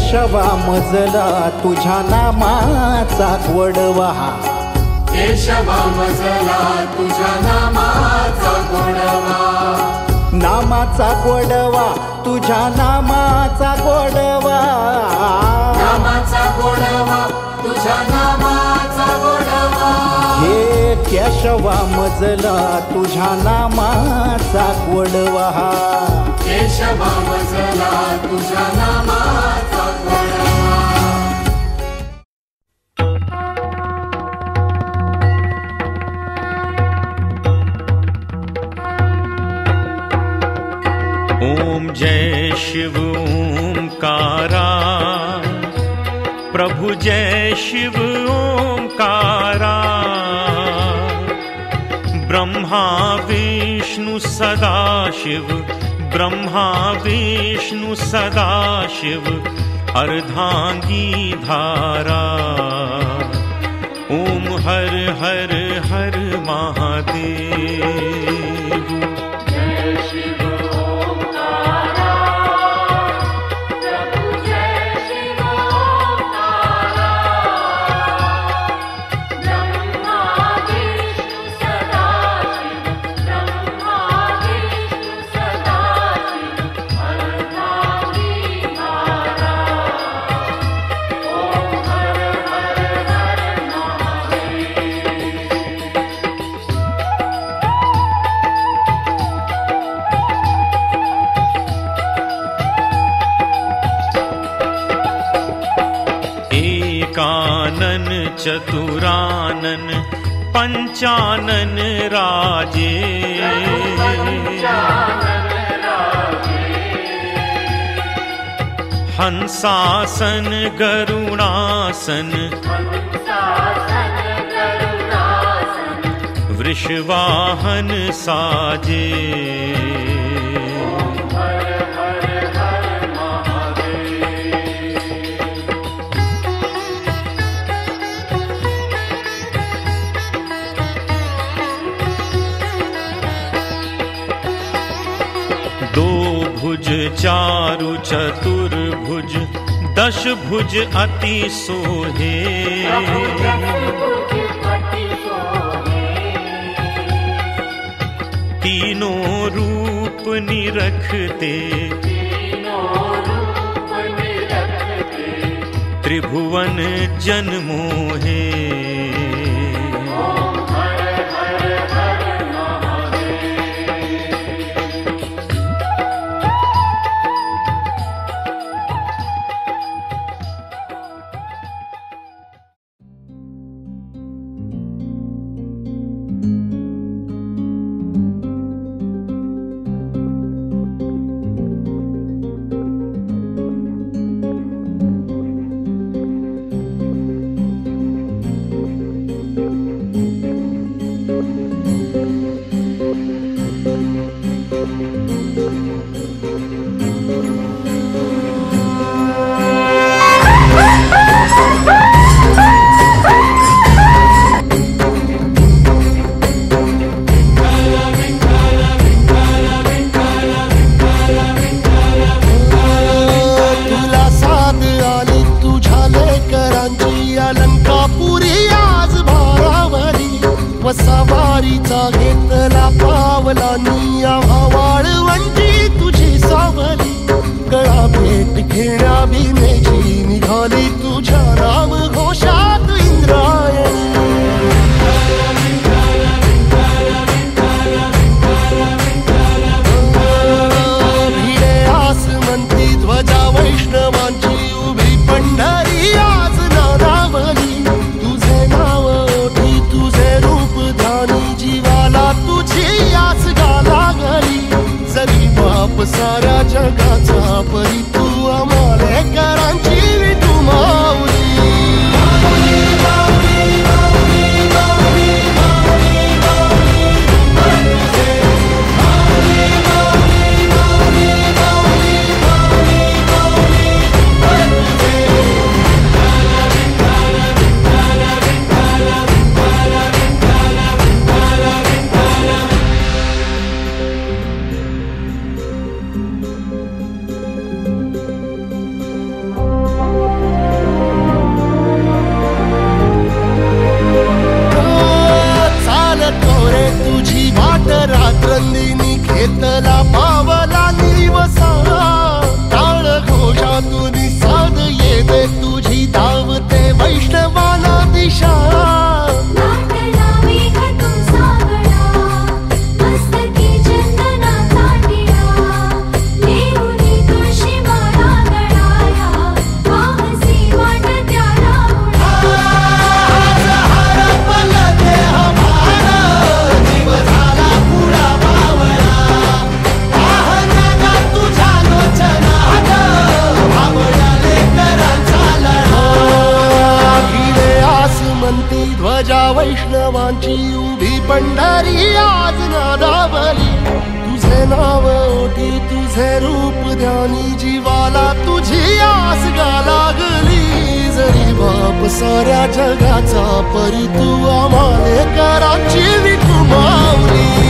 केशवा मजला तुझ्या नामाचा गोडवा, केशवा मजला तुझ्या नामाचा गोडवा, नामाचा गोडवा तुझ्या नामाचा गोडवा, नामाचा गोडवा तुझ्या नामाचा गोडवा, हे केशवा मजला तुझ्या नामाचा गोडवा, केशवा मजला तुझ्या नामाचा गोडवा। ओम जय शिव ओंकारा, प्रभु जय शिव ओंकारा, ब्रह्मा विष्णु सदा शिव, ब्रह्मा विष्णु सदा शिव, अर्धांगी धारा। ओम हर हर हर महादेव। एकानन चतुरानन पंचानन राजे, हंसासन गरुणासन, वृषवाहन साजे। भुज चारु चतुर्भुज, दश भुज अति सोहे, तीनों रूप निरखते, त्रिभुवन जन मोहे। सवारीचा घेतला पावलांनी आम्हा वाळवंटी तुझी सावली, गळा भेट घेण्या भीमेची निघाली तुझ्या राम घोषात इंद्रायणी। भिडे आसमंती ध्वजा वैष्णवांची उभी पंढरी आज नादावली, तुझे नाव ओठी तुझे रूप ध्यानी जीवाला तुझी आस गा लागली। आनंदिनी घेतला पावला निवसा टाळ घोषातून साध येते तुझी धावते वैष्णवाला दिशा ध्वजा वैष्णवांची उभी पंढरी आज नादावली तुझे नाव ओटी तुझे रूप ध्यानी जीवाला तुझी आस गा लागली जरी बाप साऱ्या जगाचा परी तू आम्हाले कराची विकू माऊली